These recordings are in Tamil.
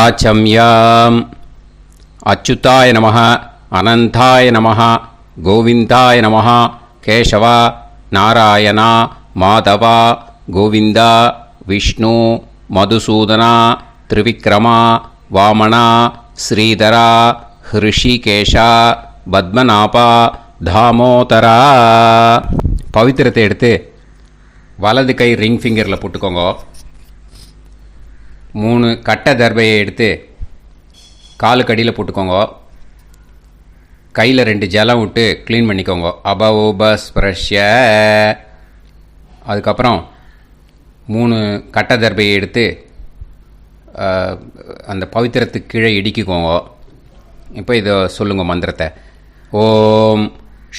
ஆச்சம்யாம். அச்சுதாய நமः, அனந்தாய நமः, கோவிந்தாய நமः, கேசவா, நாராயணா, மாதவா, கோவிந்தா, விஷ்ணு, மதுசூதனா, திரிவிக்ரமா, வாமனா, ஸ்ரீதரா, ஹிருஷிகேஷா, பத்மநாபா, தாமோதரா. பவித்திரத்தை எடுத்து வலது கை ரிங் ஃபிங்கரில் போட்டுக்கோங்க. 3 கட்டை தர்பையை எடுத்து காலுக்கடியில் போட்டுக்கோங்க. கையில் 2 ஜலம் விட்டு க்ளீன் பண்ணிக்கோங்க. அபவோபஸ்பிரஷ்ய. அதுக்கப்புறம் 3 கட்டை தர்பையை எடுத்து அந்த பவித்திரத்துக்கு கீழே இடிக்கிக்கோங்க. இப்போ இதை சொல்லுங்க மந்திரத்தை. ஓம்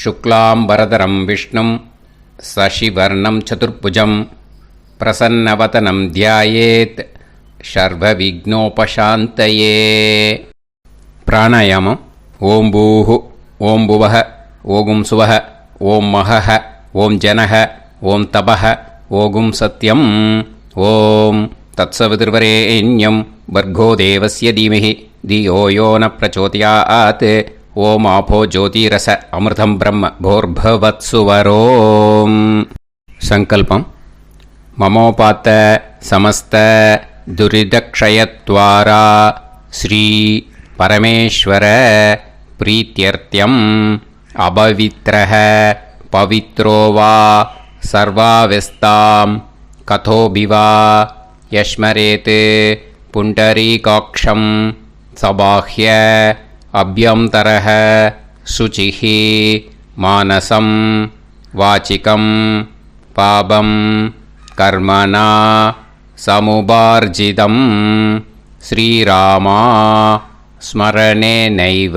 சுக்லாம் வரதரம் விஷ்ணும் சசிவர்ணம் சதுர்புஜம் பிரசன்னவதனம் தியாயேத் சர்வ விக்னோபசாந்தயே. பிராணாயாமம். ஓம் பூஹு, ஓம் புவஹ, ஓகும் சுவஹ, ஓம் மஹஹ, ஓம் ஜனஹ, ஓம் தபஹ, ஓகும் சத்யம். ஓம் தத்சவிதுர்வரேண்யம் வர்கோ தேவஸ்ய தீமஹி தியோ யோ ந பிரச்சோதயாத். ஓம் ஆபோ ஜோதிரச அமிர்தம் பிரம்ம போர்பவத்சுவரோம். சங்கல்பம். மமோபாத்த சமஸ்த துரிதக்ஷயத்வாரா ஸ்ரீ பரமேஸ்வர பிரீத்யர்த்தியம் அபவித்ரஹ பவித்ரோ வா சர்வாவஸ்தாம் கதோபிவா யஸ்மரேத் புண்டரீகாக்ஷம் சபாஹ்ய அப்யந்தரஹ சுசிஹ மானசம் வாசிகம் பாபம் கர்மணா சமுபார்ஜிதம் ஸ்ரீராமா ஸ்மரணேனைவ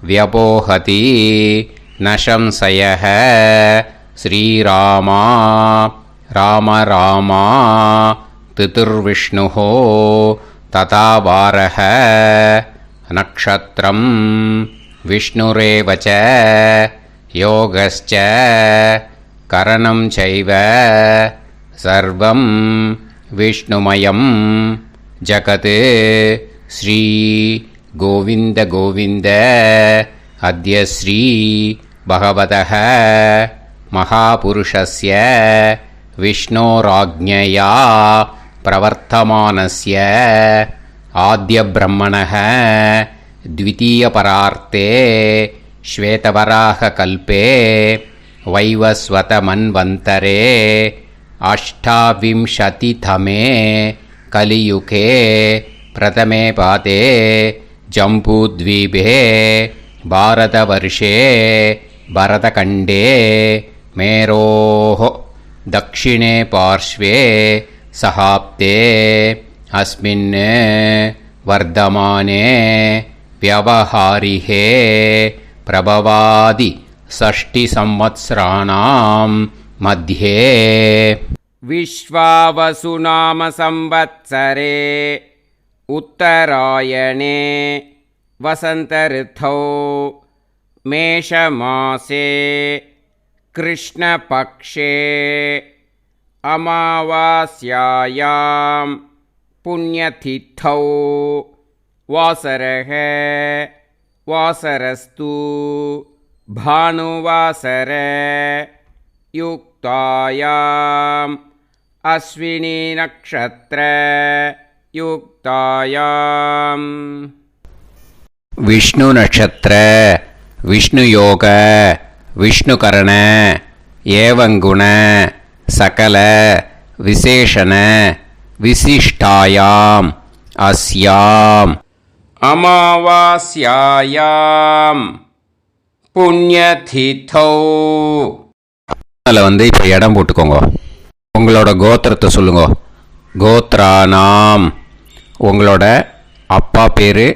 வ்யபோஹதி நசம்சயः. ஸ்ரீராமா ராம ராமா திதிர்விஷ்ணுः ததா வாரः நக்ஷத்ரம் விஷ்ணுரேவ ச யோகஸ்ச கரணம் சைவ சர்வம் விஷ்ணுமயம் ஜகத். ஸ்ரீ கோவிந்த கோவிந்த அத்ய ஸ்ரீ பகவதः மகாபுருஷஸ்ய விஷ்ணோராஜ்ஞயா பிரவர்த்தமானஸ்ய ஆத்ய பிரம்மணः த்விதீயபரார்த்தே ஸ்வேதவராக கல்பே வைவஸ்வத மன்வந்தரே அஷ்டாவிம்சதிதமே கலியுகே பிரதமே பாதே ஜம்பூத்வீபே பாரதவர்ஷே பரதகண்டே மேரோः தக்ஷிணே பார்ஷ்வே சஹாப்தே அஸ்மின் வர்தமானே व्यवहारिहे प्रभवादि 6 संवत्सराणां मध्ये विश्वावसु नाम संवत्सरे उत्तरायणे वसन्तऋतौ मेषमासे कृष्णपक्षे अमावास्यायां पुण्यतिथौ वासरः वासरस्तु भानुवासर युक्तायाम् अश्विनी नक्षत्र युक्तायाम्. विष्णु नक्षत्र विष्णु योग विष्णुकरण एवं गुण सकल विशेषण विशिष्टायाम् अस्याम् அமாவாஸ்யாயாம் புண்ணியதிதௌ. அதில் இப்போ இடம் போட்டுக்கோங்க. உங்களோட கோத்திரத்தை சொல்லுங்க. கோத்ரானாம். உங்களோட அப்பா பேர்,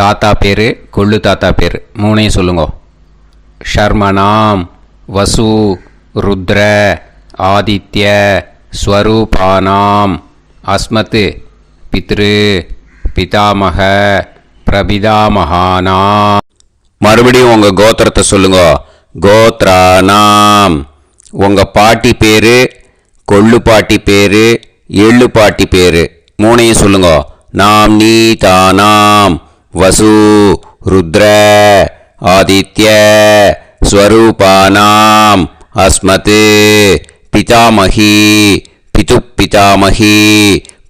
தாத்தா பேர், கொள்ளு தாத்தா பேர் 3ஐயும் சொல்லுங்க. ஷர்மனாம் வசு ருத்ர ஆதித்ய ஸ்வரூபானாம் அஸ்மத் பித்ரு பிதாமக பிரபிதாமகானா. மறுபடியும் உங்கள் கோத்திரத்தை சொல்லுங்க. கோத்ரானாம். உங்கள் பாட்டி பேர், கொள்ளு பாட்டி பேர், எள்ளு பாட்டி பேர் 3ஐயும் சொல்லுங்க. நாம்னீதானாம் வசு ருத்ர ஆதித்ய ஸ்வரூபானாம் அஸ்மத் பிதாமகி பிதுப்பிதாமகி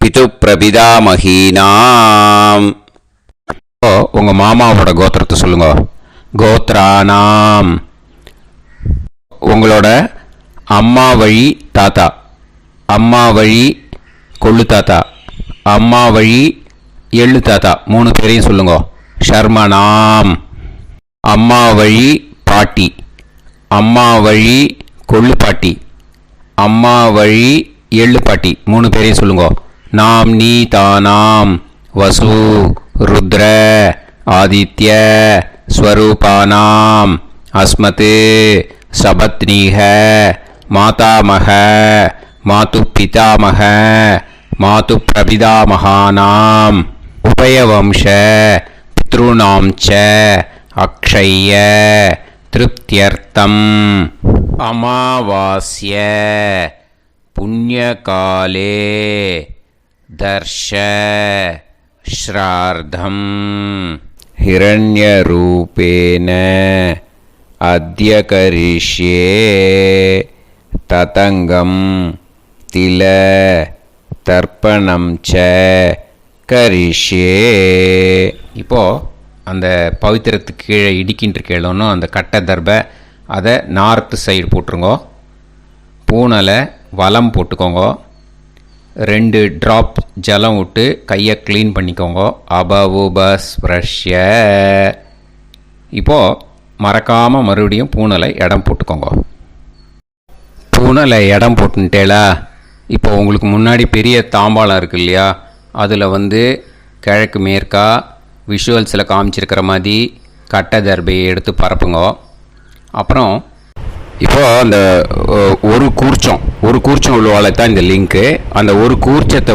பிதுப்பிரபிதாமகீனாம். உங்கள் மாமாவோட கோத்திரத்தை சொல்லுங்க. கோத்ரானாம். உங்களோட அம்மா வழி தாத்தா, அம்மா வழி கொள்ளு தாத்தா, அம்மா வழி எள்ளு தாத்தா 3 பேரையும் சொல்லுங்க. ஷர்மனாம். அம்மா வழி பாட்டி, அம்மா வழி கொள்ளு பாட்டி, அம்மா வழி எள்ளு பாட்டி 3 பேரையும் சொல்லுங்க. நாம்னீதானாம் வசு ருத்ர ஆதித்ய ஸ்வரூபானாம் அஸ்மத் சபத்னீஹ மாதாமக மாது பிதாமக மாது பிரபிதாமகானாம் உபயவம்ச பித்ருணாம் ச அக்ஷய்ய திருப்தியர்த்தம் அமாவாஸ்ய புண்ணியகாலே தர்ஷ ஸ்ரார்த்தம் ஹிரண்யரூபேன அத்ய கரிஷ்யே ததங்கம் தில தர்ப்பணம் ச கரிஷ்யே. இப்போது அந்த பவித்திரத்துக்கு கீழே இடிக்கின்ற கேளோன்னு அந்த கட்டை தர்பை அதை நார்த்து சைடு போட்டுருங்கோ. பூனலை வலம் போட்டுக்கோங்க. 2 ட்ராப் ஜலம் விட்டு கையை க்ளீன் பண்ணிக்கோங்க. அபவுபஸ்ப்ரஷ்ய. இப்போது மறக்காமல் மறுபடியும் பூனலை இடம் போட்டுக்கோங்க. பூனலை இடம் போட்டுட்டேலா. இப்போ உங்களுக்கு முன்னாடி பெரிய தாம்பாளம் இருக்கு இல்லையா, அதில் கிழக்கு மேற்கா விஷுவல்ஸில் காமிச்சிருக்கிற மாதிரி கட்டை தர்பையை எடுத்து பரப்புங்க. அப்புறம் இப்போது அந்த ஒரு கூர்ச்சம் உள்ளவால தான் இந்த லிங்க்கு. அந்த ஒரு கூர்ச்சத்தை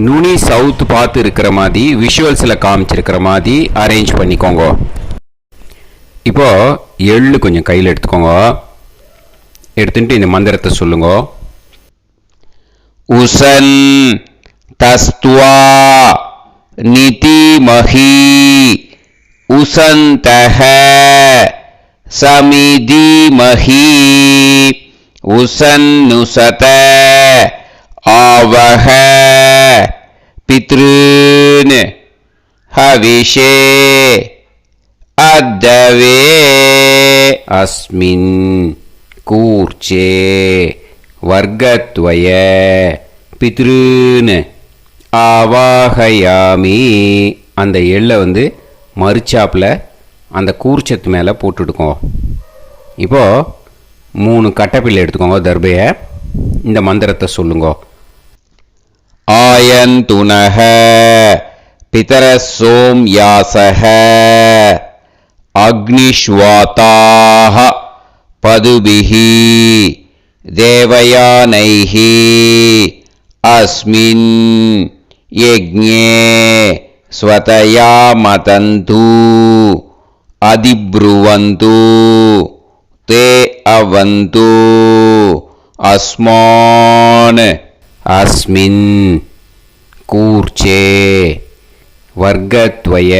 நுனி சவுத்து பார்த்து இருக்கிற மாதிரி விஷுவல்ஸில் காமிச்சிருக்கிற மாதிரி அரேஞ்ச் பண்ணிக்கோங்க. இப்போது எள்ளு கொஞ்சம் கையில் எடுத்துக்கோங்க. எடுத்துட்டு இந்த மந்திரத்தை சொல்லுங்க. உசன் தஸ்துவா நிதிமஹி உசந்தஹ சமிதிமஹி உசன்னுசத ஆவஹ பித்ருன் ஹவிஷே அத்தவே அஸ்மின் கூர்ச்சே வர்க்கத்வய பித்ருன் ஆவாஹயாமி. அந்த எள்ளை மறுச்சாப்பில் அந்த கூர்ச்சத்து மேலே போட்டுடுக்கோங்க. இப்போது 3 கட்டைப்பிள்ளை எடுத்துக்கோங்க தர்பையை. இந்த மந்திரத்தை சொல்லுங்க. ஆயந்துனஹ பிதர சோம்யாசஹ அக்னிஷ்வாதாஹ பதுபிஹி தேவயானைஹி அஸ்மின் யஜ்ஞே ஸ்வதயா மதந்து அதிப்ருவந்து தே அவது அஸ்மான் அஸ்மின் கூர்ச்சே வர்க்கத்வய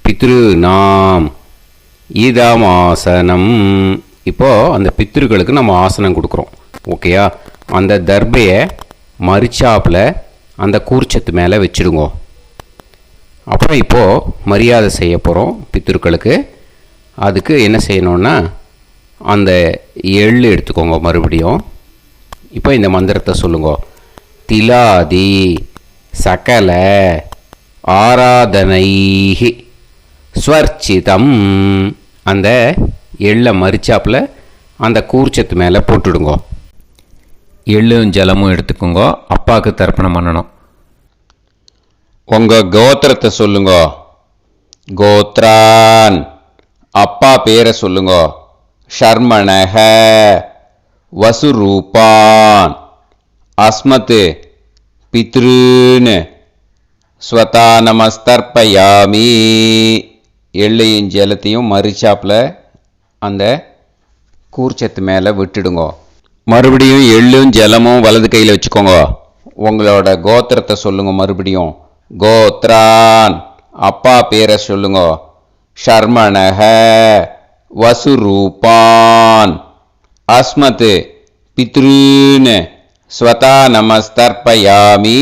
பித்ருநாம் இதமாசனம். இப்போது அந்த பித்ருக்களுக்கு நம்ம ஆசனம் கொடுக்குறோம். ஓகேயா? அந்த தர்பையை மறுச்சாப்பில் அந்த கூர்ச்சத்து மேலே வச்சுடுங்க. அப்புறம் இப்போது மரியாதை செய்ய போகிறோம் பித்ருக்களுக்கு. அதுக்கு என்ன செய்யணுன்னா அந்த எள்ளு எடுத்துக்கோங்க மறுபடியும். இப்போ இந்த மந்திரத்தை சொல்லுங்க. திலாதி சகல ஆராதனைஹி ஸ்வர்ச்சிதம். அந்த எள்ளை மரிச்சாப்பில் அந்த கூர்ச்சத்து மேலே போட்டுடுங்க. எள்ளும் ஜலமும் எடுத்துக்கோங்க. அப்பாவுக்கு தர்ப்பணம் பண்ணணும். உங்கள் கோத்திரத்தை சொல்லுங்க. கோத்ரான். அப்பா பேரை சொல்லுங்க. ஷர்மணஹ வசுரூபான் அஸ்மத் பித்ருன் ஸ்வதா நமஸ்தர்ப்பயாமி. எள்ளையும் ஜலத்தையும் மறுச்சாப்பில் அந்த கூர்ச்சத்து மேலே விட்டுடுங்க. மறுபடியும் எள்ளும் ஜலமும் வலது கையில் வச்சுக்கோங்க. உங்களோட கோத்திரத்தை சொல்லுங்க. மறுபடியும் கோத்ரான். அப்பா பேரை சொல்லுங்க. ஷர்மணஹ வசுரூபான் அஸ்மத் பித்ருன்னு ஸ்வதா நமஸ்தர்ப்பயாமி.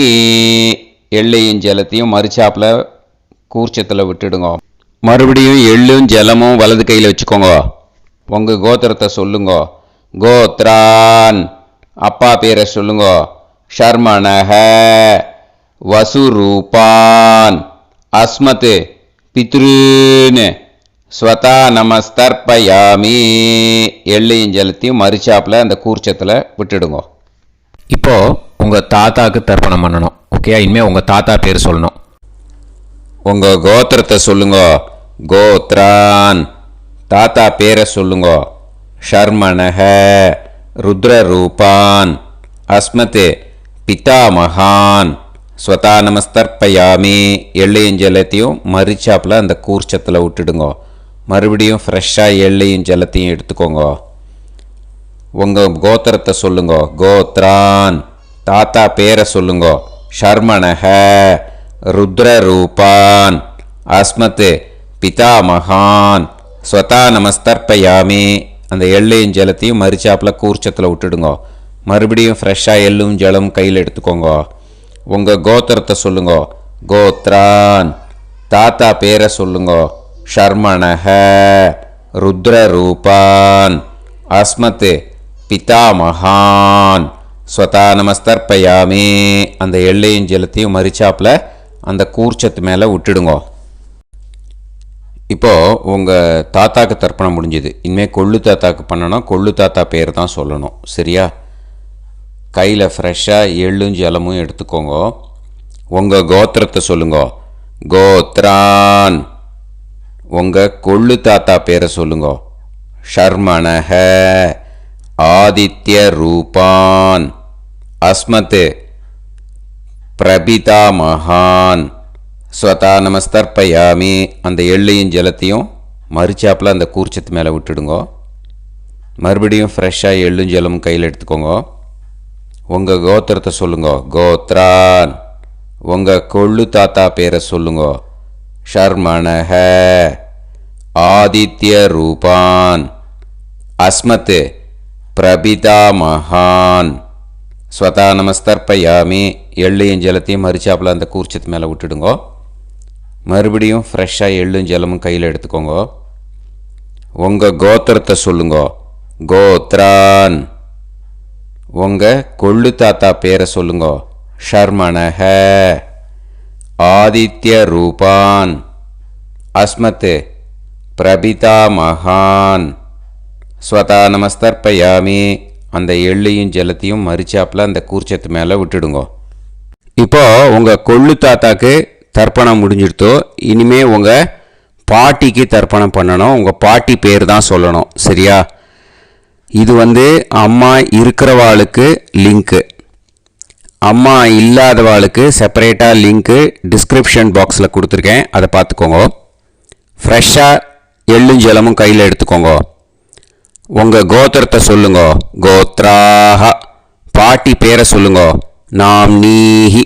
எள்ளையும் ஜலத்தையும் மறுச்சாப்பில் கூர்ச்சத்தில் விட்டுடுங்க. மறுபடியும் எள்ளும் ஜலமும் வலது கையில் வச்சுக்கோங்க. உங்கள் கோத்திரத்தை சொல்லுங்க. கோத்ரான். அப்பா பேரை சொல்லுங்க. ஷர்மணஹ வசுரூபான் அஸ்மத் பித்ருன்னு ஸ்வதா நமஸ்தர்ப்பயாமி. எள்ளையும் ஜலத்தையும் மறுச்சாப்பில் அந்த கூர்ச்சத்தில் விட்டுடுங்க. இப்போது உங்கள் தாத்தாவுக்கு தர்ப்பணம் பண்ணணும். ஓகே, இனிமேல் உங்கள் தாத்தா பேர் சொல்லணும். உங்கள் கோத்திரத்தை சொல்லுங்க. கோத்ரான். தாத்தா பேரை சொல்லுங்க. ஷர்மணஹ ருத்ரரூபான் அஸ்மத் பிதாமகான் ஸ்வதா நமஸ்தர்ப்பயாமி. எள்ளையும் ஜலத்தையும் மறுச்சாப்பில் அந்த கூர்ச்சத்தில் விட்டுடுங்க. மறுபடியும் ஃப்ரெஷ்ஷாக எள்ளையும் ஜலத்தையும் எடுத்துக்கோங்க. உங்கள் கோத்திரத்தை சொல்லுங்க. கோத்ரான். தாத்தா பேரை சொல்லுங்க. ஷர்மணஹ ருத்ரரூபான் அஸ்மத் பிதாமகான் ஸ்வதா நமஸ்தர்ப்பயாமி. அந்த எள்ளையும் ஜலத்தையும் மறுச்சாப்பில் கூர்ச்சத்தில் விட்டுடுங்க. மறுபடியும் ஃப்ரெஷ்ஷாக எள்ளும் ஜலம் கையில் எடுத்துக்கோங்க. உங்கள் கோத்திரத்தை சொல்லுங்க. கோத்ரான். தாத்தா பேரை சொல்லுங்க. ஷர்மணஹ ருத்ரரூபான் அஸ்மத் பிதாமகான் ஸ்வதா நமஸ்தர்ப்பயாமி. அந்த எள்ளையும் ஜலத்தையும் மறுச்சாப்பில் அந்த கூர்ச்சத்து மேலே விட்டுடுங்க. இப்போது உங்கள் தாத்தாக்கு தர்ப்பணம் முடிஞ்சுது. இனிமேல் கொள்ளு தாத்தாக்கு பண்ணணும். கொள்ளு தாத்தா பேர் தான் சொல்லணும். சரியா? கையில் ஃப்ரெஷ்ஷாக எள்ளும் ஜலமும் எடுத்துக்கோங்க. உங்கள் கோத்திரத்தை சொல்லுங்க. கோத்ரான். உங்கள் கொள்ளு தாத்தா பேரை சொல்லுங்க. ஷர்மணஹ ஆதித்ய ரூபான் அஸ்மத் பிரபிதாமகான் ஸ்வதா நமஸ்தர்ப்பயாமி. அந்த எள்ளையும் ஜலத்தையும் மறுச்சாப்பில் அந்த கூர்ச்சத்து மேலே விட்டுடுங்க. மறுபடியும் ஃப்ரெஷ்ஷாக எள்ளும் ஜலமும் கையில் எடுத்துக்கோங்க. உங்கள் கோத்திரத்தை சொல்லுங்க. கோத்ரான். உங்கள் கொள்ளு தாத்தா பேரை சொல்லுங்க. ஷர்மணஹ ஆதித்ய ரூபான் அஸ்மத் பிரபிதாமகான் ஸ்வதா நமஸ்தர்ப்பயாமி. எள்ளையும் ஜலத்தையும் மறுச்சாப்பில் அந்த கூர்ச்சத்து மேலே விட்டுடுங்க. மறுபடியும் ஃப்ரெஷ்ஷாக எள்ளும் ஜலமும் கையில் எடுத்துக்கோங்க. உங்கள் கோத்திரத்தை சொல்லுங்க. கோத்ரான். உங்கள் கொள்ளு தாத்தா பேரை சொல்லுங்க. ஷர்மணஹ ஆதித்ய ரூபான் அஸ்மத் பிரபிதாமகான் ஸ்வதா நமஸ்தர்ப்பயாமி. அந்த எள்ளையும் ஜலத்தையும் மறுச்சாப்பில் அந்த கூர்ச்சத்து மேலே விட்டுடுங்க. இப்போது உங்கள் கொள்ளு தாத்தாக்கு தர்ப்பணம் முடிஞ்சிடுத்தோ. இனிமேல் உங்கள் பாட்டிக்கு தர்ப்பணம் பண்ணணும். உங்கள் பாட்டி பேர் தான் சொல்லணும். சரியா? இது அம்மா இருக்கிறவாளுக்கு லிங்க்கு, அம்மா இல்லாதவாளுக்கு செப்பரேட்டாக லிங்க்கு டிஸ்கிரிப்ஷன் பாக்ஸில் கொடுத்துருக்கேன். அதை பார்த்துக்கோங்க. ஃப்ரெஷ்ஷாக எள்ளும் ஜலமும் கையில் எடுத்துக்கோங்க. உங்கள் கோத்திரத்தை சொல்லுங்க. கோத்ராஹ. பாட்டி பேரை சொல்லுங்க. நாம்னீஹி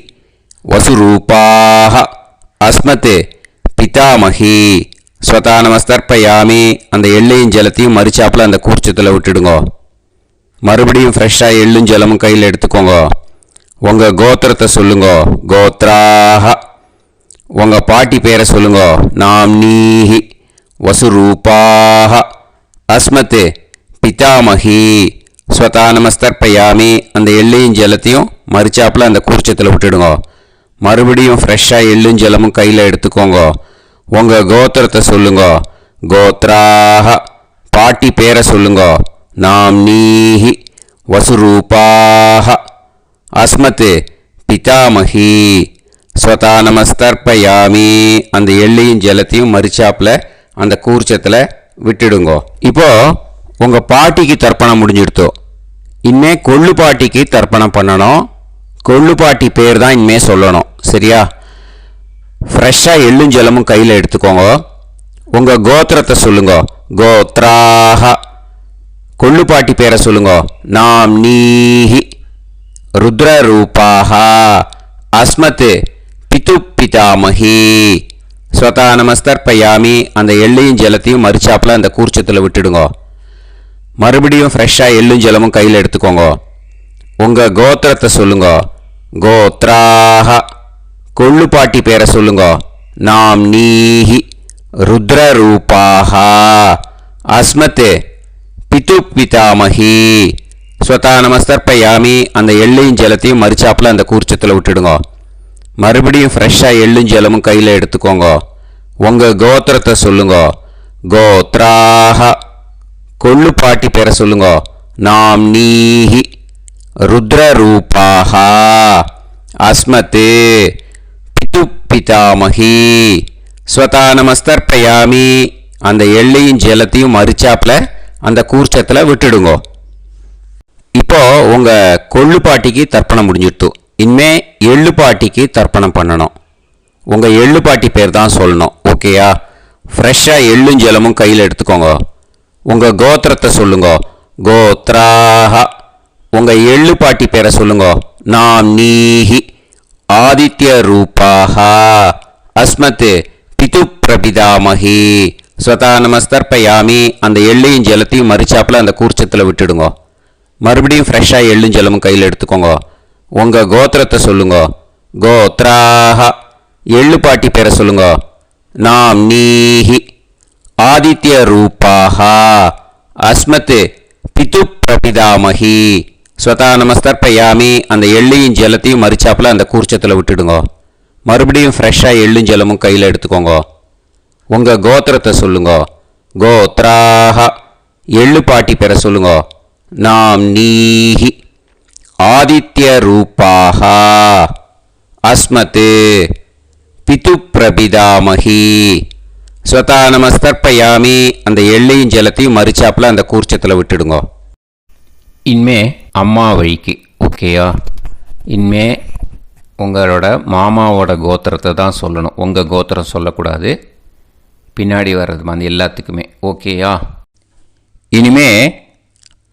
வசுரூபாஹ அஸ்மத் பிதாமகி ஸ்வதா நமஸ்தர்ப்பயாமி. அந்த எள்ளையும் ஜலத்தையும் மறுச்சாப்பில் அந்த கூர்ச்சத்தில் விட்டுடுங்க. மறுபடியும் ஃப்ரெஷ்ஷாக எள்ளும் ஜலமும் கையில் எடுத்துக்கோங்க. உங்கள் கோத்திரத்தை சொல்லுங்க. கோத்ராஹ. உங்கள் பாட்டி பேரை சொல்லுங்க. நாம்னீஹி வசுரூபாஹ அஸ்மத் பிதாமகி ஸ்வதா நமஸ்தர்ப்பயாமி. அந்த எள்ளையும் ஜலத்தையும் மறுச்சாப்பில் அந்த கூர்ச்சத்தில் விட்டுடுங்க. மறுபடியும் ஃப்ரெஷ்ஷாக எள்ளும் ஜலமும் கையில் எடுத்துக்கோங்க. உங்கள் கோத்திரத்தை சொல்லுங்க. கோத்ராஹ. பாட்டி பேரை சொல்லுங்க. நாம்னீஹி வசுரூபாஹ அஸ்மத் பிதாமகி ஸ்வதா நமஸ்தர்ப்பயாமி. அந்த எள்ளையும் ஜலத்தையும் மறுச்சாப்பில் அந்த கூர்ச்சத்தில் விட்டுடுங்க. இப்போது உங்கள் பாட்டிக்கு தர்ப்பணம் முடிஞ்சிடுத்தோ. இனிமே கொள்ளு பாட்டிக்கு தர்ப்பணம் பண்ணணும். கொள்ளு பாட்டி பேர் தான் இனிமே சொல்லணும். சரியா? ஃப்ரெஷ்ஷாக எள்ளும் ஜலமும் கையில் எடுத்துக்கோங்க. உங்கள் கோத்திரத்தை சொல்லுங்க. கோத்ராஹ. கொள்ளு பாட்டி பேரை சொல்லுங்க. நாம்னீஹி ருத்ரரூபாः அஸ்மத் பிதுப் பிதாமகி ஸ்வதா நமஸ்தர்ப்பயாமி. அந்த எள்ளையும் ஜலத்தையும் மறிச்சாப்பில் அந்த கூர்ச்சத்தில் விட்டுடுங்க. மறுபடியும் ஃப்ரெஷ்ஷாக எள்ளும் ஜலமும் கையில் எடுத்துக்கோங்க. உங்கள் கோத்திரத்தை சொல்லுங்க. கோத்ராக கொள்ளுப்பாட்டி பேரை சொல்லுங்க. நாம் நீஹி ருத்ரரூபாக அஸ்மத் பிதுப் பிதாமகி ஸ்வதா நமஸ்தர்ப்பயாமி. அந்த எள்ளையும் ஜலத்தையும் மறிச்சாப்பில் அந்த கூர்ச்சத்தில் விட்டுடுங்க. மறுபடியும் ஃப்ரெஷ்ஷாக எள்ளும் ஜலமும் கையில் எடுத்துக்கோங்க. உங்கள் கோத்திரத்தை சொல்லுங்க. கோத்ராக கொள்ளுப்பாட்டி பேரை சொல்லுங்க. நாம் நீஹி ருத்ரரூபாக அஸ்மத் பிதுப் பிதாமகி ஸ்வதா நமஸ்தர்ப்பயாமி. அந்த எள்ளையும் ஜலத்தையும் மறிச்சாப்பில் அந்த கூர்ச்சத்தில் விட்டுடுங்க. இப்போ உங்கள் கொள்ளுப்பாட்டிக்கு தர்ப்பணம் முடிஞ்சிடுத்து. இனிமே எள்ளுப்பாட்டிக்கு தர்ப்பணம் பண்ணணும். உங்கள் எள்ளுப்பாட்டி பேர் தான் சொல்லணும். ஓகேயா? ஃப்ரெஷ்ஷாக எள்ளும் ஜலமும் கையில் எடுத்துக்கோங்க. உங்கள் கோத்திரத்தை சொல்லுங்க. கோத்ராக உங்கள் எள்ளுப்பாட்டி பேரை சொல்லுங்க. நாம் நீஹி ஆதித்ய ரூபாக அஸ்மத் பிதுப் பிரபிதாமகி ஸ்வதா நமஸ்தர்ப்பயாமி. அந்த எள்ளையும் ஜலத்தையும் மறிச்சாப்பில் அந்த கூர்ச்சத்தில் விட்டுடுங்க. மறுபடியும் ஃப்ரெஷ்ஷாக எள்ளும் ஜலமும் கையில் எடுத்துக்கோங்க. உங்கள் கோத்திரத்தை சொல்லுங்க. கோத்ராக எள்ளுப்பாட்டி பேரை சொல்லுங்க. நாம் நீஹி ஆதித்ய ரூபாக அஸ்மத் பிதுப் பிரபிதாமகி ஸ்வதா நமஸ்தர்ப்பயாமி. அந்த எள்ளையும் ஜலத்தையும் மறிச்சாப்பில் அந்த கூர்ச்சத்தில் விட்டுடுங்க. மறுபடியும் ஃப்ரெஷ்ஷாக எள்ளும் ஜலமும் கையில் எடுத்துக்கோங்க. உங்கள் கோத்திரத்தை சொல்லுங்க. கோத்ராக எள்ளுப்பாட்டி பேரை சொல்லுங்க. நாம் நீஹி ஆதித்ய ரூபாக அஸ்மத் பிதுப் பிரபிதாமகி ஸ்வதா நமஸ்தர்ப்பயாமி. அந்த எள்ளையும் ஜலத்தையும் மறிச்சாப்பில் அந்த கூர்ச்சத்தில் விட்டுடுங்க. இனிமே அம்மா வழிக்கு. ஓகேயா? இனிமே உங்களோட மாமாவோட கோத்திரத்தை தான் சொல்லணும். உங்கள் கோத்திரம் சொல்லக்கூடாது. பின்னாடி வர்றது மாதிரி எல்லாத்துக்குமே. ஓகேயா? இனிமே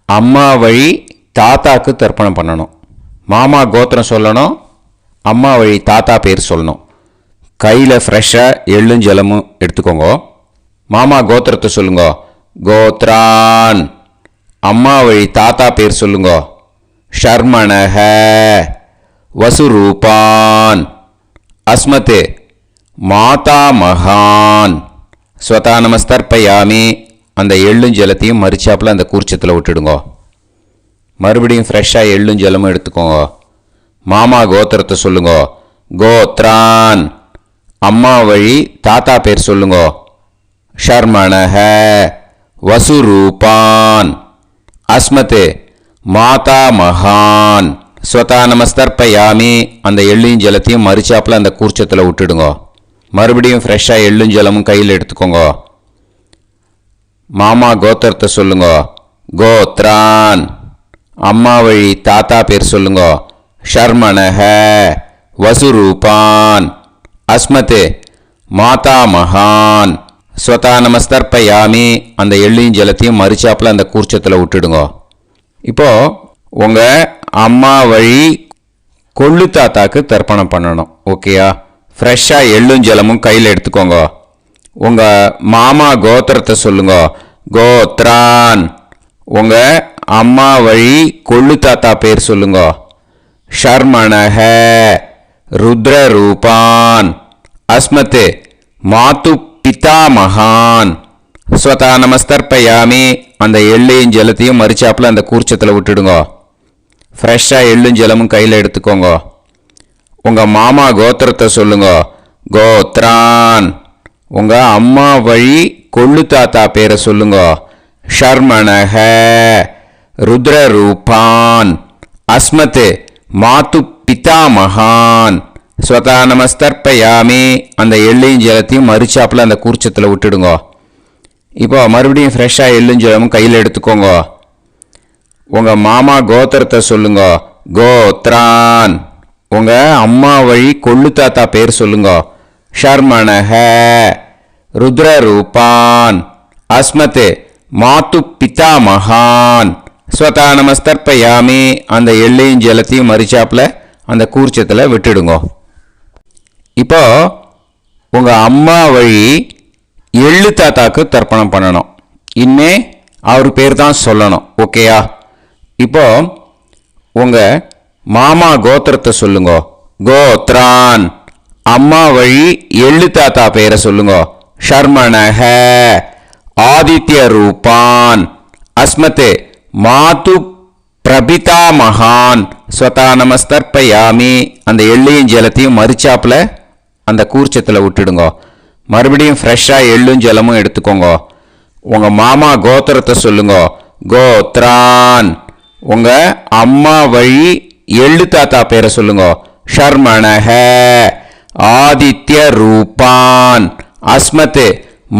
அம்மா வழி தாத்தாக்கு தர்ப்பணம் பண்ணணும். மாமா கோத்திரம் சொல்லணும். அம்மா வழி தாத்தா பேர் சொல்லணும். கையில் ஃப்ரெஷ்ஷாக எள்ளும் ஜலமும் எடுத்துக்கோங்க. மாமா கோத்திரத்தை சொல்லுங்க. கோத்ரான் அம்மா வழி தாத்தா பேர் சொல்லுங்க. ஷர்மணஹ வசுரூபான் அஸ்மத் மாதா மகான் ஸ்வதா நமஸ்தர்ப்பயாமி. அந்த எள்ளும் ஜலத்தையும் மறிச்சாப்பில் அந்த கூர்ச்சத்தில் விட்டுடுங்க. மறுபடியும் ஃப்ரெஷ்ஷாக எள்ளும் ஜலமும் எடுத்துக்கோங்க. மாமா கோத்திரத்தை சொல்லுங்க. கோத்ரான் அம்மா வழி தாத்தா பேர் சொல்லுங்க. ஷர்மணஹ வசுரூபான் அஸ்மத் மாதா மகான் ஸ்வதா நமஸ்தர்ப்பயாமி. அந்த எள்ளையும் ஜலத்தையும் மறிச்சாப்பில் அந்த கூர்ச்சத்தில் விட்டுடுங்க. மறுபடியும் ஃப்ரெஷ்ஷாக எள்ளும் ஜலமும் கையில் எடுத்துக்கோங்க. மாமா கோத்திரத்தை சொல்லுங்க. கோத்ரான் அம்மா வழி தாத்தா பேர் சொல்லுங்க. ஷர்மணஹ வசுரூபான் அஸ்மத் மாதா மகான் ஸ்வதா நமஸ்தர்ப்பயாமி. அந்த எள்ளையும் ஜலத்தையும் மறிச்சாப்பில் அந்த கூர்ச்சத்தில் விட்டுடுங்க. இப்போது உங்கள் அம்மா வழி கொள்ளு தாத்தாக்கு தர்ப்பணம் பண்ணணும். ஓகேயா? ஃப்ரெஷ்ஷாக எள்ளும் ஜலமும் கையில் எடுத்துக்கோங்க. உங்கள் மாமா கோத்திரத்தை சொல்லுங்க. கோத்ரான் உங்கள் அம்மா வழி கொள்ளு தாத்தா பேர் சொல்லுங்க. ஷர்மணஹ ருத்ரரூபான் அஸ்மத் மாது பிதா மகான் ஸ்வதா நமஸ்தர்ப்பயாமி. அந்த எள்ளையும் ஜலத்தையும் மறிச்சாப்பில் அந்த கூர்ச்சத்தில் விட்டுடுங்க. ஃப்ரெஷ்ஷாக எள்ளும் ஜலமும் கையில் எடுத்துக்கோங்க. உங்கள் மாமா கோத்திரத்தை சொல்லுங்க. கோத்ரான் உங்கள் அம்மா வழி கொள்ளு தாத்தா பேரை சொல்லுங்க. ஷர்மணஹ ருத்ரரூபான் அஸ்மத் மாது பிதா மகான் ஸ்வதா நமஸ்தர்ப்பயாமி. அந்த எள்ளையும் ஜலத்தையும் மறிச்சாப்பில் அந்த கூர்ச்சத்தில் விட்டுடுங்க. இப்போ மறுபடியும் ஃப்ரெஷ்ஷாக எள்ளும் ஜலமும் கையில் எடுத்துக்கோங்க. உங்கள் மாமா கோத்திரத்தை சொல்லுங்க. கோத்ரான் உங்கள் அம்மா வழி கொள்ளு தாத்தா பேர் சொல்லுங்க. ஷர்மணஹ ருத்ரரூபான் அஸ்மத் மாது பிதா மகான் ஸ்வதா நமஸ்தர்ப்பயாமி அந்த எள்ளையும் ஜலத்தையும் மறிச்சாப்புல அந்த கூர்ச்சத்தில் விட்டுடுங்க. இப்போ உங்கள் அம்மா வழி எள்ளு தாத்தாக்கு தர்ப்பணம் பண்ணணும். இனிமே அவர் பேர் தான் சொல்லணும். ஓகேயா? இப்போ உங்கள் மாமா கோத்திரத்தை சொல்லுங்க. கோத்ரான். அம்மா வழி எள்ளு தாத்தா பேரை சொல்லுங்க. ஷர்மணஹ ஆதித்ய ரூபான் அஸ்மத் மாது பிரபிதா மகான் ஸ்வதா நமஸ்தர்ப்பயாமி அந்த எள்ளையும் ஜலத்தையும் மறிச்சாப்புல அந்த கூர்ச்சத்தில் விட்டுடுங்க. மறுபடியும் ஃப்ரெஷ்ஷாக எள்ளும் ஜலமும் எடுத்துக்கோங்க. உங்கள் மாமா கோத்திரத்தை சொல்லுங்க. கோத்ரான். உங்கள் அம்மா வழி எள்ளு தாத்தா பேரை சொல்லுங்க. ஷர்மணஹ ஆதித்ய ரூபான் அஸ்மத்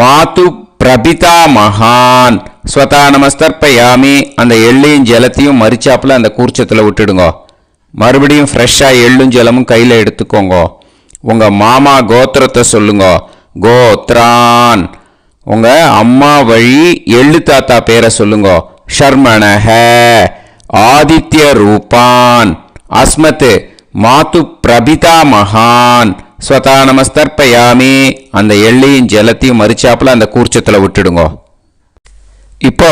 மாது பிரபிதா மகான் ஸ்வதா நமஸ்தர்ப்பயாமி அந்த எள்ளையும் ஜலத்தையும் மறிச்சாப்புல அந்த கூர்ச்சத்தில் விட்டுடுங்க. மறுபடியும் ஃப்ரெஷ்ஷாக எள்ளும் ஜலமும் கையில் எடுத்துக்கோங்க. உங்கள் மாமா கோத்திரத்தை சொல்லுங்க. கோத்ரான். உங்கள் அம்மா வழி எள்ளு தாத்தா பேரை சொல்லுங்க. ஷர்மணஹ ஆதித்ய ரூபான் அஸ்மத் மாது பிரபிதா மகான் ஸ்வதா நமஸ்தர்ப்பயாமி அந்த எள்ளையும் ஜலத்தையும் மறிச்சாப்புல அந்த கூர்ச்சத்தில் விட்டுடுங்க. இப்போ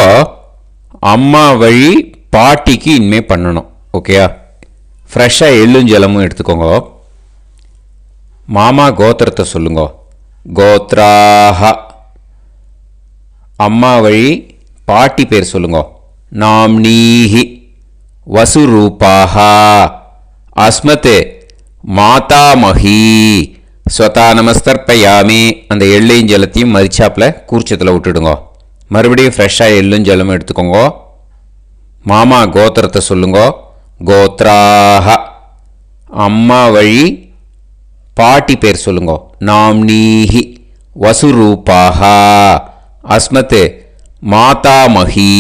அம்மா வழி பாட்டிக்கு இனிமே பண்ணணும். ஓகேயா? ஃப்ரெஷ்ஷாக எள்ளும் ஜலமும் எடுத்துக்கோங்க. மாமா கோத்திரத்தை சொல்லுங்க. கோத்ராஹ. அம்மா வழி பாட்டி பேர் சொல்லுங்க. நாம்னீஹி வசுரூபாஹ அஸ்மத் மாதாமஹி ஸ்வதா நமஸ்தர்ப்பயாமி அந்த எள்ளையும் ஜலத்தையும் மறிச்சாப்புல கூர்ச்சத்தில் விட்டுடுங்க. மறுபடியும் ஃப்ரெஷ்ஷாக எள்ளும் ஜலமும் எடுத்துக்கோங்க. மாமா கோத்திரத்தை சொல்லுங்க. கோத்ராஹ. அம்மா வழி பாட்டி பேர் சொல்லுங்க. நாம்னீஹி வசுரூபாஹ அஸ்மத் மாதாமஹி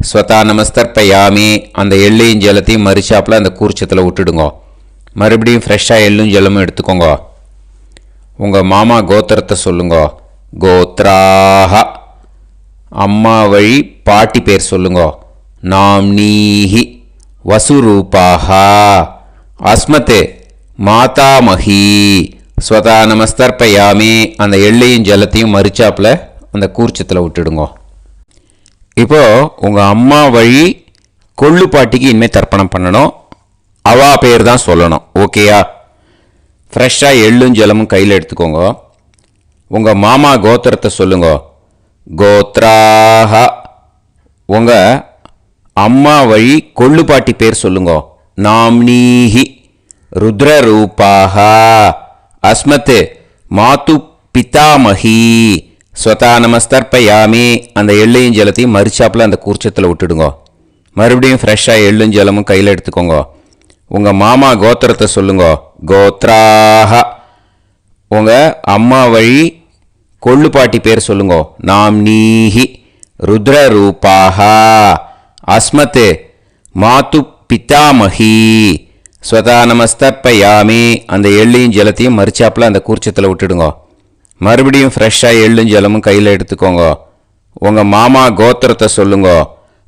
ஸ்வதா நமஸ்தர்ப்பயாமி அந்த எள்ளையும் ஜலத்தையும் மறிச்சாப்புல அந்த கூர்ச்சத்தில் விட்டுடுங்க. மறுபடியும் ஃப்ரெஷ்ஷாக எள்ளும் ஜலமும் எடுத்துக்கோங்க. உங்கள் மாமா கோத்திரத்தை சொல்லுங்க. கோத்ராஹ. அம்மா வழி பாட்டி பேர் சொல்லுங்க. நாம்னீஹி வசுரூபாஹ அஸ்மத் மாதாமஹி ஸ்வதா நமஸ்தர்ப்பயாமி அந்த எள்ளையும் ஜலத்தையும் மறிச்சாப்புல அந்த கூர்ச்சத்தில் விட்டுடுங்க. இப்போ உங்கள் அம்மா வழி கொள்ளு பாட்டிக்கு இனிமேல் தர்ப்பணம் பண்ணணும். அவா பேர் தான் சொல்லணும். ஓகேயா? ஃப்ரெஷ்ஷாக எள்ளும் ஜலமும் கையில் எடுத்துக்கோங்க. உங்கள் மாமா கோத்திரத்தை சொல்லுங்க. கோத்ராஹ. உங்கள் அம்மா வழி கொள்ளு பாட்டி பேர் சொல்லுங்க. நாம்னீஹி ருத்ரரூபாஹ அஸ்மத் மாது பிதாமஹி ஸ்வதா நமஸ்தர்ப்பயாமி அந்த எள்ளையும் ஜலத்தையும் மறிச்சாப்புல அந்த கூர்ச்சத்தில் விட்டுடுங்க. மறுபடியும் ஃப்ரெஷ்ஷாக எள்ளும் ஜலமும் கையில் எடுத்துக்கோங்க. உங்கள் மாமா கோத்திரத்தை சொல்லுங்க. கோத்ராஹ. உங்கள் அம்மா வழி கொள்ளு பாட்டி பேர் சொல்லுங்க. நாம்னீஹி ருத்ரரூபாஹ அஸ்மத் மாது பிதாமஹி ஸ்வதா நமஸ்தர்ப்பயாமி அந்த எள்ளையும் ஜலத்தையும் மறிச்சாப்புல அந்த கூர்ச்சத்தில் விட்டுடுங்க. மறுபடியும் ஃப்ரெஷ்ஷாக எள்ளும் ஜலமும் கையில் எடுத்துக்கோங்க. உங்கள் மாமா கோத்திரத்தை சொல்லுங்க.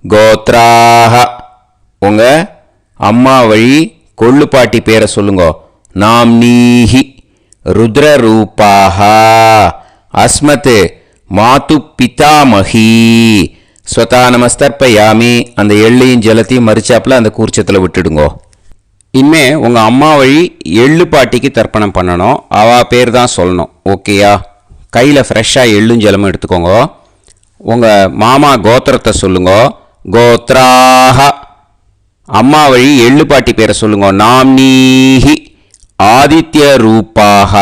கோத்ராஹ. உங்கள் அம்மா வழி கொள்ளு பாட்டி பேரை சொல்லுங்க. நாம்னீஹி ருத்ரரூபாஹ அஸ்மத் மாது பிதாமஹி ஸ்வதா நமஸ்தர்ப்பயாமி அந்த எள்ளையும் ஜலத்தையும் மறிச்சாப்புல அந்த கூர்ச்சத்தில் விட்டுடுங்க. இனிமே உங்கள் அம்மா வழி எள்ளு பாட்டிக்கு தர்ப்பணம் பண்ணணும். அவா பேர் தான் சொல்லணும். ஓகேயா? கையில் ஃப்ரெஷ்ஷாக எள்ளும் ஜலமும் எடுத்துக்கோங்க. உங்கள் மாமா கோத்திரத்தை சொல்லுங்க. கோத்ராஹ. அம்மா வழி எள்ளு பாட்டி பேரை சொல்லுங்க. நாம்னீஹி ஆதித்ய ரூபாஹ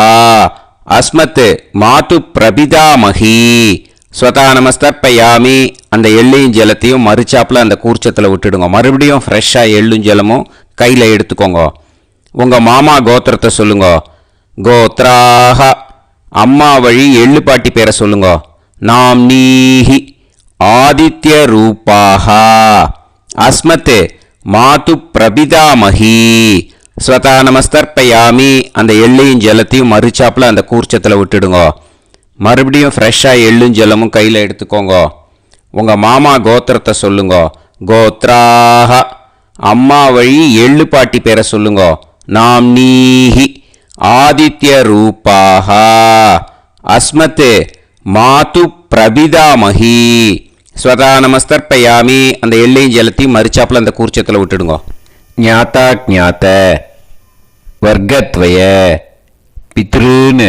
அஸ்மத் மாது பிரபிதாமஹி ஸ்வதா நமஸ்தர்ப்பயாமி அந்த எள்ளையும் ஜலத்தையும் மறிச்சாப்புல அந்த கூர்ச்சத்தில் விட்டுடுங்க. மறுபடியும் ஃப்ரெஷ்ஷாக எள்ளும் ஜலமும் கையில் எடுத்துக்கோங்க. உங்கள் மாமா கோத்திரத்தை சொல்லுங்க. கோத்ராஹ. அம்மா வழி எள்ளு பாட்டி பேரை சொல்லுங்க. நாம்னீஹி ஆதித்ய ரூபாஹ அஸ்மத் மாது பிரபிதாமஹி ஸ்வதா நமஸ்தர்ப்பயாமி அந்த எள்ளையும் ஜலத்தையும் மறிச்சாப்புல அந்த கூர்ச்சத்தில் விட்டுடுங்க. மறுபடியும் ஃப்ரெஷ்ஷாக எள்ளும் ஜலமும் கையில் எடுத்துக்கோங்க. உங்கள் மாமா கோத்திரத்தை சொல்லுங்க. கோத்ராஹ. அம்மா வழி எள்ளு பாட்டி பேரை சொல்லுங்கோ. நாம்னீஹி ஆதித்ய ரூபாஹ. அஸ்மத் மாது பிரபிதாமஹி. ஸ்வதா நமஸ்தர்ப்பயாமி. அந்த எள்ளையும் ஜலத்தையும் மறிச்சாப்புல அந்த கூர்ச்சத்தில் விட்டுடுங்கோ. ஞாதா ஞாத வர்க்கத்வய பித்ருன்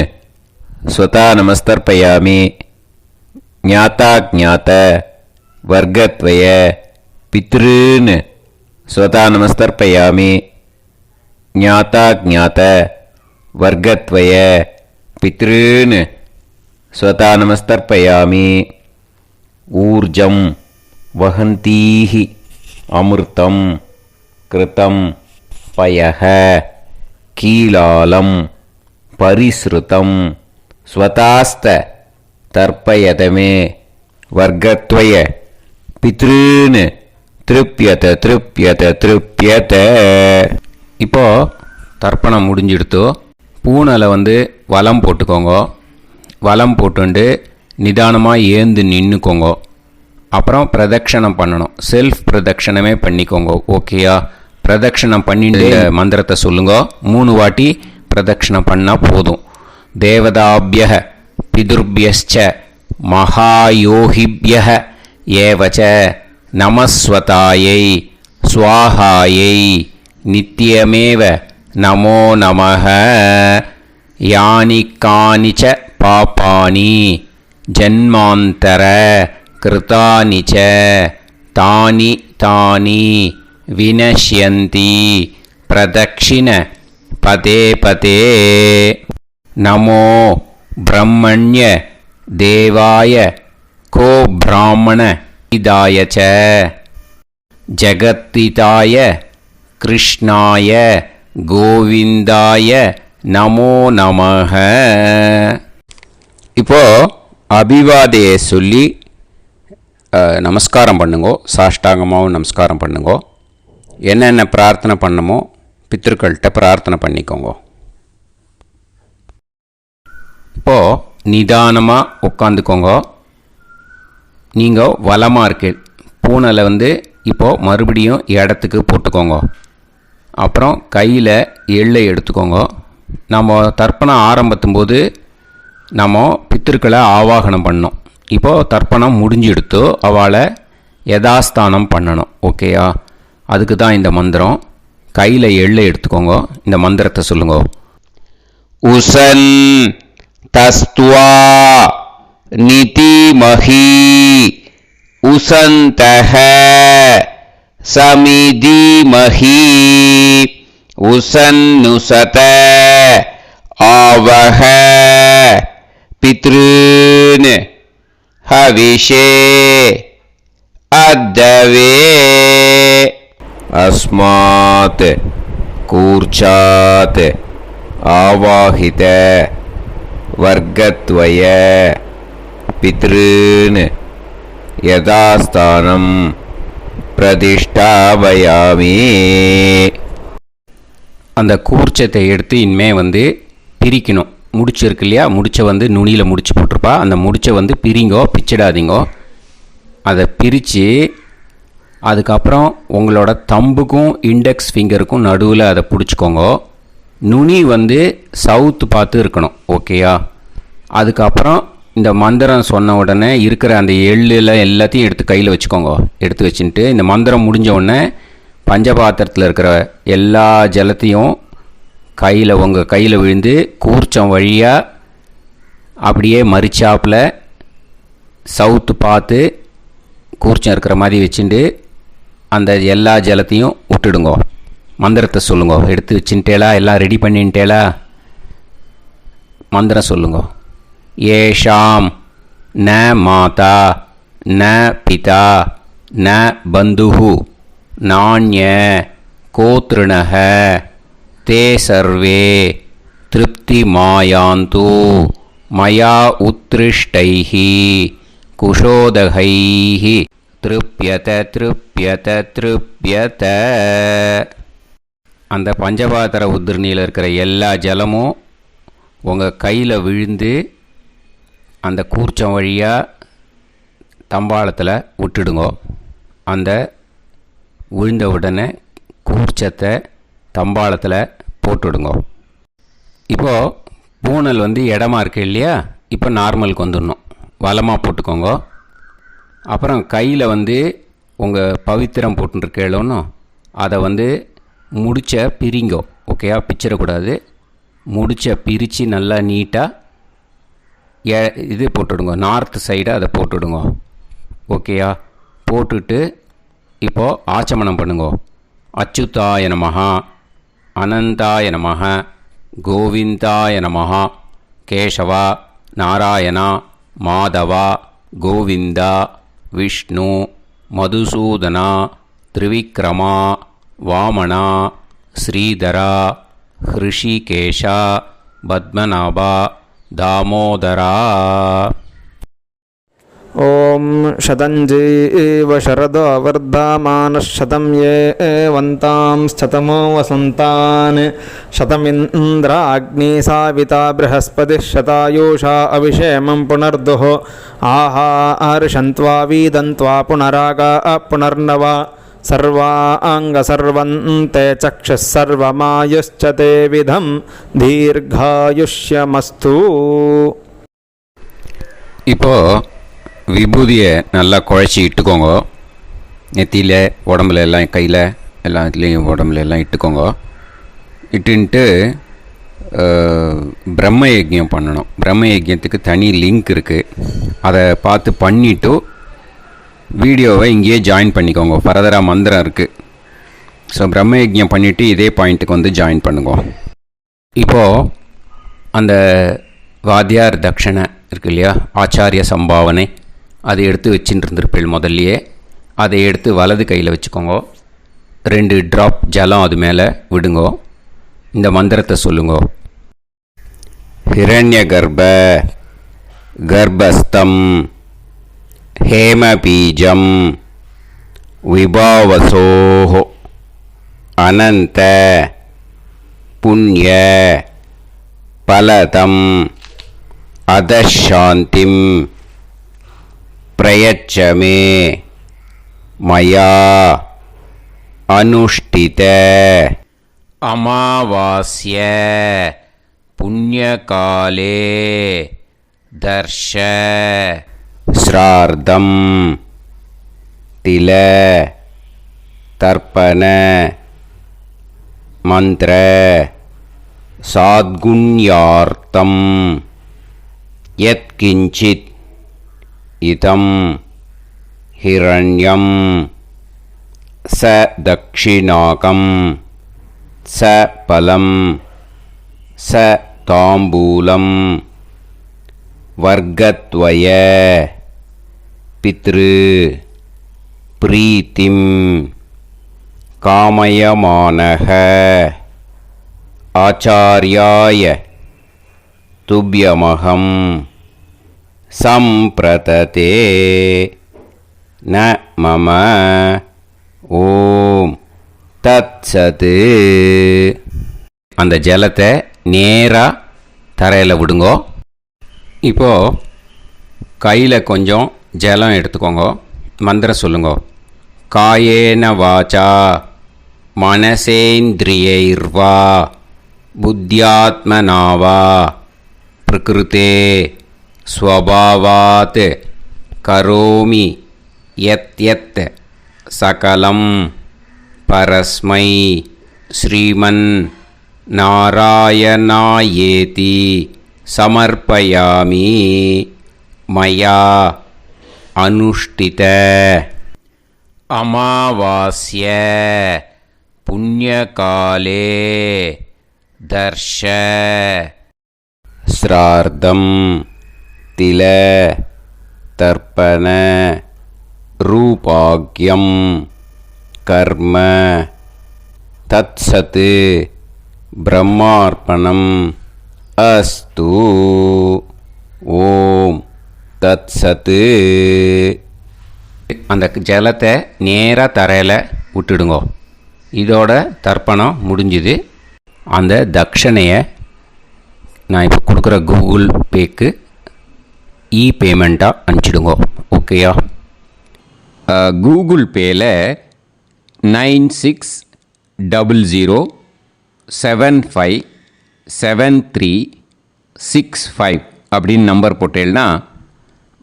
ஸ்வதா நமஸ்தர்ப்பயாமி. ஞாதா ஞாத வர்க்கத்வய பித்ருன் ஸ்வதா நமஸ்தர்ப்பயாமி. ஞாதா ஞாத வர்க்கத்வய பித்ருன் ஸ்வதா நமஸ்தர்ப்பயாமி. ஊர்ஜம் வஹந்தீஹி அமிர்தம் கிருதம் பயஹ கீலாலம் பரிஸ்ருதம் ஸ்வதாஸ்த தர்ப்பயதமே வர்க்கத்வய பித்ருன் திருப்யத திருப்யத திருப்யத. இப்போ தர்ப்பணம் முடிஞ்சிடுத்தோ. பூனலை வலம் போட்டுக்கோங்க. வலம் போட்டுண்டு நிதானமாக ஏந்து நின்றுக்கோங்க. அப்புறம் பிரதட்சணம் பண்ணணும். செல்ஃப் பிரதட்சணமே பண்ணிக்கோங்க. ஓகேயா? பிரதட்சணம் பண்ணிட்டு மந்திரத்தை சொல்லுங்க. 3 வாட்டி பிரதட்சணம் பண்ணால் போதும். தேவதாபிய பிதுர்பியச்ச மகாயோகிபிய ஏவச்ச நமஸ்வதாயை ஸ்வாஹாயை நித்தியமேவ நமோ நமஹ. யானி கானிச்ச பாபானி ஜன்மாந்தர கிருதானி ச தானி தானி வினஷ்யந்தி பிரதக்ஷிண பதே பதே. நமோ பிரம்மண்ய தேவாய கோ பிராமண இதாய ச ஜகத்திதாய கிருஷ்ணாய கோவிந்தாய நமோ நமஹ. இப்போ அபிவாதையை சொல்லி நமஸ்காரம் பண்ணுங்கோ. சாஷ்டாங்கமாகவும் நமஸ்காரம் பண்ணுங்கோ. என்னென்ன பிரார்த்தனை பண்ணமோ பித்திருக்கள்கிட்ட பிரார்த்தனை பண்ணிக்கோங்க. இப்போது நிதானமாக உட்காந்துக்கோங்க. நீங்கள் வலமாக இருக்கு பூனலை இப்போது மறுபடியும் இடத்துக்கு போட்டுக்கோங்க. அப்புறம் கையில் எள்ளை எடுத்துக்கோங்க. நம்ம தர்ப்பணம் ஆரம்பித்தும்போது நம்ம பித்திருக்களை ஆவாகனம் பண்ணோம். இப்போது தர்ப்பணம் முடிஞ்செடுத்தோ அவளை யதாஸ்தானம் பண்ணணும். ஓகேயா? அதுக்கு தான் இந்த மந்திரம். கையில் எள்ளை எடுத்துக்கோங்க. இந்த மந்திரத்தை சொல்லுங்க. உசன் தஸ்துவா நிதிமஹி உசந்தஹ சமிதிமஹி உசன்னுசத ஆவஹ பித்ருன் ஹவிஷே அத்தவே. அஸ்மாத் கூர்ச்சாத் ஆவாஹித வர்க்கத்வய பித்ருன் யதாஸ்தானம் பிரதிஷ்டாபயாமி. அந்த கூர்ச்சத்தை எடுத்து இனிமே பிரிக்கணும். முடிச்சு இருக்கு இல்லையா? முடிச்சை நுனியில் முடிச்சு போட்டிருப்பா. அந்த முடிச்சை பிரிங்கோ, பிச்சிடாதீங்கோ. அதை பிரித்து அதுக்கப்புறம் உங்களோட தம்புக்கும் இண்டெக்ஸ் ஃபிங்கருக்கும் நடுவில் அதை பிடிச்சிக்கோங்க. நுனி சவுத்து பார்த்து இருக்கணும். ஓகேயா? அதுக்கப்புறம் இந்த மந்திரம் சொன்ன உடனே இருக்கிற அந்த எள்ளில் எல்லாத்தையும் எடுத்து கையில் வச்சுக்கோங்க. எடுத்து வச்சுட்டு இந்த மந்திரம் முடிஞ்ச உடனே பஞ்சபாத்திரத்தில் இருக்கிற எல்லா ஜலத்தையும் உங்கள் கையில் விழுந்து கூர்ச்சம் வழியாக அப்படியே மறிச்சாப்பில் சவுத்து பார்த்து கூர்ச்சம் இருக்கிற மாதிரி வச்சுட்டு அந்த எல்லா ஜலத்தையும் விட்டுடுங்கோ. மந்திரத்தை சொல்லுங்க. எடுத்து வச்சுட்டேலா? எல்லாம் ரெடி பண்ணிட்டேலா? மந்திரம் சொல்லுங்க. ஏஷாம் ந மாதா ந பிதா ந பந்துஹு நாண்ய கோத்ருணஹ தே சர்வே திருப்தி மாயாந்து மயா உத்ருஷ்டைஹி குஷோதகைஹி திருப்யத திருப்யத திருப்யத. அந்த பஞ்சபாத்திர உதிர்ணியில் இருக்கிற எல்லா ஜலமும் உங்கள் கையில் விழுந்து அந்த கூர்ச்சம் வழியாக தம்பாளத்தில் விட்டுடுங்கோ. அந்த விழுந்த உடனே கூர்ச்சத்தை தம்பாளத்தில் போட்டுவிடுங்க. இப்போது பூனல் இடமா இருக்கு இல்லையா, இப்போ நார்மலுக்கு வந்துடணும். வலமாக போட்டுக்கோங்க. அப்புறம் கையில் உங்கள் பவித்திரம் போட்டுருக்கேளோன்னு அதை முடிச்ச பிரிங்கோ. ஓகேயா, பிச்சிடக்கூடாது. முடிச்ச பிரித்து நல்லா நீட்டாக இது போட்டுவிடுங்க. நார்த் சைடை அதை போட்டுவிடுங்க. ஓகேயா, போட்டுட்டு இப்போது ஆச்சமனம் பண்ணுங்க. அச்சுதாய நமஹ, அனந்தாய நமஹ, கோவிந்தாய நமஹ, கேசவா, நாராயணா, மாதவா, கோவிந்தா, விஷ்ணு, மதுசூதனா, திரிவிக்ரமா, வாமனா, ஸ்ரீதரா, ஹிருஷிகேஷா, பத்மநாபா, தாமோதரா. ॐ शतञ्जीव शरदो वर्धमानः शतं ये वन्तां शतमो वसन्तान् शतमिन्द्राग्नी साविता बृहस्पतिः शतायुषा अभिषेमं पुनर्दुः आहार्षन्त्वा वीदन्त्वा पुनरागा पुनर्नव सर्वाङ्गसर्वन्ते चक्षुः सर्वमायुश्च ते विधं दीर्घायुष्यमस्तु. இப்போது விபூதியை நல்லா குழச்சி இட்டுக்கோங்க. நெத்தியில், உடம்புல எல்லாம், கையில் எல்லாத்துலேயும் உடம்புல எல்லாம் இட்டுக்கோங்க. இட்டுன்ட்டு பிரம்ம யஜ்யம் பண்ணணும். பிரம்ம யஜ்யத்துக்கு தனி லிங்க் இருக்குது. அதை பார்த்து பண்ணிவிட்டு வீடியோவை இங்கேயே ஜாயின் பண்ணிக்கோங்க. ஃபர்தராக மந்திரம் இருக்குது. ஸோ பிரம்ம யஜ்யம் பண்ணிவிட்டு இதே பாயிண்ட்டுக்கு ஜாயின் பண்ணுங்க. இப்போது அந்த வாத்தியார் தட்சணை இருக்கு இல்லையா, ஆச்சாரிய சம்பாவனை, அதை எடுத்து வச்சுட்டு இருந்திருப்பேள் முதல்லையே. அதை எடுத்து வலது கையில் வச்சுக்கோங்க. 2 ட்ராப் ஜலம் அது மேலே விடுங்கோ. இந்த மந்திரத்தை சொல்லுங்க. ஹிரண்ய கர்ப்ப கர்ப்பஸ்தம் ஹேமபீஜம் விபாவசோஹோ அனந்த புண்ணிய பலதம் அதசாந்திம் பிரயச்சமே மயா அனுஷ்டித அமாவாஸ்ய புண்ணியகாலே தர்ஷ ஸ்ரார்த்தம் தில தர்ப்பண மந்திர சாத்குண்யார்த்தம் யத்கிஞ்சித் இதம் ஹிரண்யம் ச தக்ஷிணாகம் ச பலம் ச தாம்பூலம் வர்க்கத்வய பித்ரு பிரீத்திம் காமயமானஹ ஆச்சார்யாய துப்யமகம் சம்பிரததே ந மம ஓம் தத்சத். அந்த ஜலத்தை நேராக தரையில் விடுங்கோ. இப்போது கையில் கொஞ்சம் ஜலம் எடுத்துக்கோங்க. மந்திரம் சொல்லுங்க. காயேன வாச்சா மனசேந்திரியைர்வா புத்தியாத்மனாவா பிரகிருதே ஸ்வபாவாத் கரோமி யத் யத் சகலம் பரஸ்மை ஸ்ரீமன் நாராயணாயேதி சமர்ப்பயாமி மயா அனுஷ்டித அமாவாஸ்ய புண்ணியகாலே தர்ஷ ஸ்ரார்த்தம் தில தர்ப்பண ரூபாக்யம் கர்ம தத்சத் பிரம்மார்ப்பணம் அஸ்து. ஓம் தத்சத். அந்த ஜலத்தை நேராக தரையில் விட்டுடுங்க. இதோட தர்ப்பணம் முடிஞ்சுது. அந்த தட்சணையை நான் இப்போ கொடுக்குற கூகுள் பேக்கு பேமெண்ட்டாக அனுப்பிச்சிடுங்க. ஓகேயா? கூகுள் பேயில் 9600757365 அப்படின்னு நம்பர் போட்டேன்னா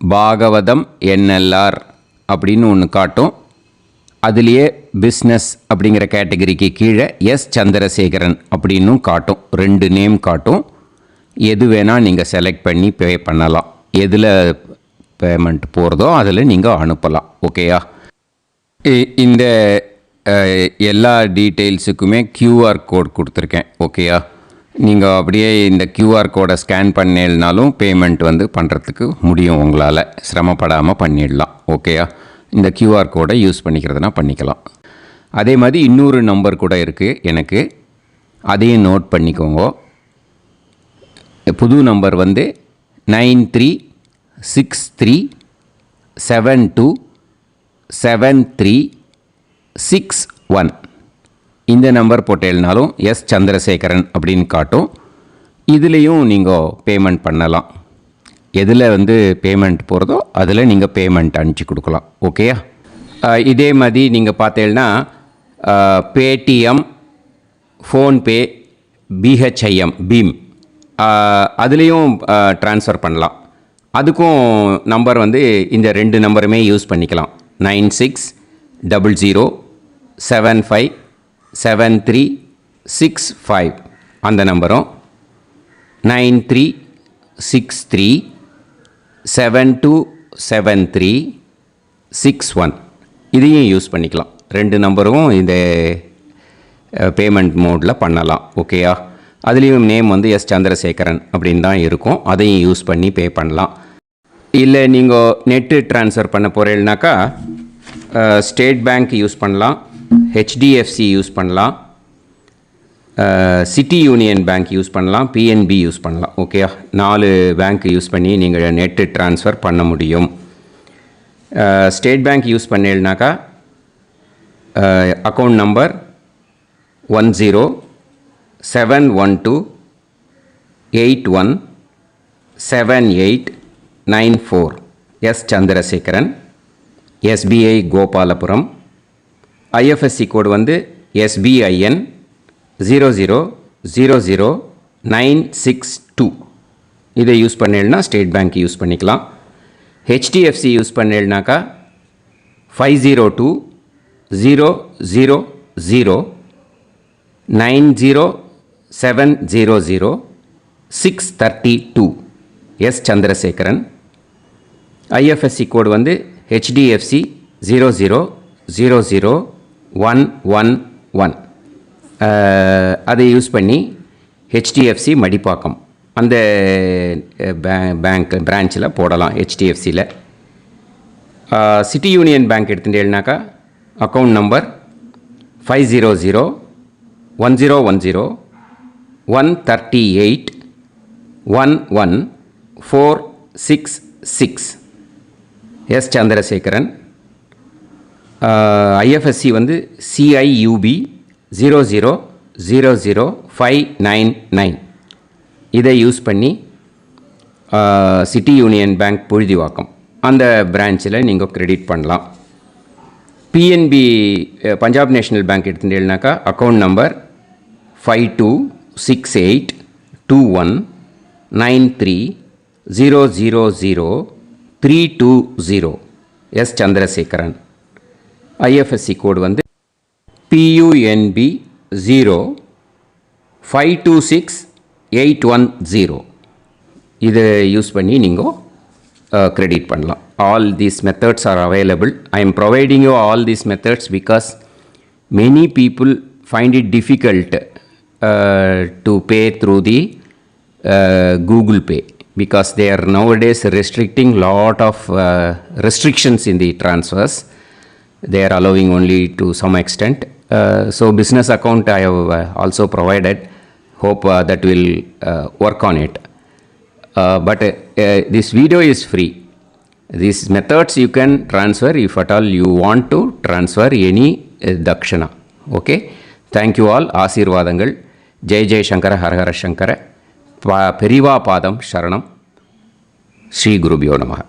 பாகவதம் என்எல்ஆர் அப்படின்னு ஒன்று காட்டும். அதுலேயே பிஸ்னஸ் அப்படிங்கிற கேட்டகரிக்கு கீழே எஸ் சந்திரசேகரன் அப்படின்னும் காட்டும். 2 நேம் காட்டும். எது வேணால் நீங்கள் செலக்ட் பண்ணி பே பண்ணலாம். எதில் பேமெண்ட் போகிறதோ அதில் நீங்கள் அனுப்பலாம். ஓகேயா? இந்த எல்லா டீட்டெயில்ஸுக்குமே QR கோட் கொடுத்துருக்கேன். ஓகேயா? நீங்கள் அப்படியே இந்த QR கோடை ஸ்கேன் பண்ணேன்னாலும் பேமெண்ட் பண்ணுறதுக்கு முடியும். உங்களால் சிரமப்படாமல் பண்ணிடலாம். ஓகேயா? இந்த QR கோடை யூஸ் பண்ணிக்கிறதுனா பண்ணிக்கலாம். அதே மாதிரி இன்னொரு நம்பர் கூட இருக்குது எனக்கு, அதையும் நோட் பண்ணிக்கோங்க. புது நம்பர் 9363727361. இந்த நம்பர் போட்டேன்னாலும் எஸ் சந்திரசேகரன் அப்படின்னு காட்டும். இதுலேயும் நீங்கள் பேமெண்ட் பண்ணலாம். எதில் பேமெண்ட் போகிறதோ அதில் நீங்கள் பேமெண்ட் அனுப்பிச்சி கொடுக்கலாம். ஓகேயா? இதே மாதிரி நீங்கள் பார்த்தீங்கன்னா பேடிஎம், ஃபோன்பே, பிஹெச்ஐஎம், பீம் அதுலேயும் ட்ரான்ஸ்ஃபர் பண்ணலாம். அதுக்கும் நம்பர் இந்த 2 நம்பருமே யூஸ் பண்ணிக்கலாம். 9600757365 அந்த நம்பரும் 9363727361 இதையும் யூஸ் பண்ணிக்கலாம். 2 நம்பரும் இந்த பேமெண்ட் மோடில் பண்ணலாம். ஓகேயா? அதுலேயும் நேம் எஸ் சந்திரசேகரன் அப்படின்னு தான் இருக்கும். அதையும் யூஸ் பண்ணி பே பண்ணலாம். இல்லை நீங்கள் நெட்டு ட்ரான்ஸ்ஃபர் பண்ண போகிறீங்கனாக்கா ஸ்டேட் பேங்க் யூஸ் பண்ணலாம், ஹெச்டிஎஃப்சி யூஸ் பண்ணலாம், சிட்டி யூனியன் பேங்க் யூஸ் பண்ணலாம், பிஎன்பி யூஸ் பண்ணலாம். ஓகேயா? 4 பேங்க் யூஸ் பண்ணி நீங்கள் நெட்டு ட்ரான்ஸ்ஃபர் பண்ண முடியும். ஸ்டேட் பேங்க் யூஸ் பண்ணீங்கனாக்கா account number 10712817894 S Chandrasekaran, SBI Gopalapuram. IFSC code SBIN 0000962. இதை யூஸ் பண்ணேன்னா ஸ்டேட் பேங்க் யூஸ் பண்ணிக்கலாம். ஹெச்டிஎஃப்சி யூஸ் பண்ணேன்னாக்கா 50200090700632 S Chandrasekaran. IFSC code HDFC 0000111. அதை யூஸ் பண்ணி ஹெச்டிஎஃப்சி மடிப்பாக்கம் அந்த பேங்க் பிரான்ச்சில் போடலாம். ஹெச்டிஎஃப்சியில் சிட்டி யூனியன் பேங்க் எடுத்துட்டேன்னாக்கா account number 5001010381146 S Chandrasekaran. IFSC CIUB 0000599. இதை யூஸ் பண்ணி சிட்டி யூனியன் பேங்க் புழுதிவாக்கம் அந்த பிரான்ச்சில் நீங்கள் கிரெடிட் பண்ணலாம். பிஎன்பி பஞ்சாப் நேஷ்னல் பேங்க் எடுத்துட்டேன்னாக்கா account number 52682193000320 S Chandrasekaran. IFSC code PUNB 0526810. இதை யூஸ் பண்ணி நீங்கள் கிரெடிட் பண்ணலாம். All these methods are available. I am providing you all these methods because many people find it difficult to pay through the Google Pay because they are nowadays restricting lot of restrictions in the transfers. They are allowing only to some extent. So business account I have also provided. Hope that will work on it. But this video is free. These methods you can transfer if at all you want to transfer any dakshana. Okay. Thank you all. ஆசீர்வாதங்கள். ஜெய் ஜெய் சங்கர ஹரஹர சங்கர. பெரிவா பாதம் சரணம். ஸ்ரீ குருபியோ நமஹ.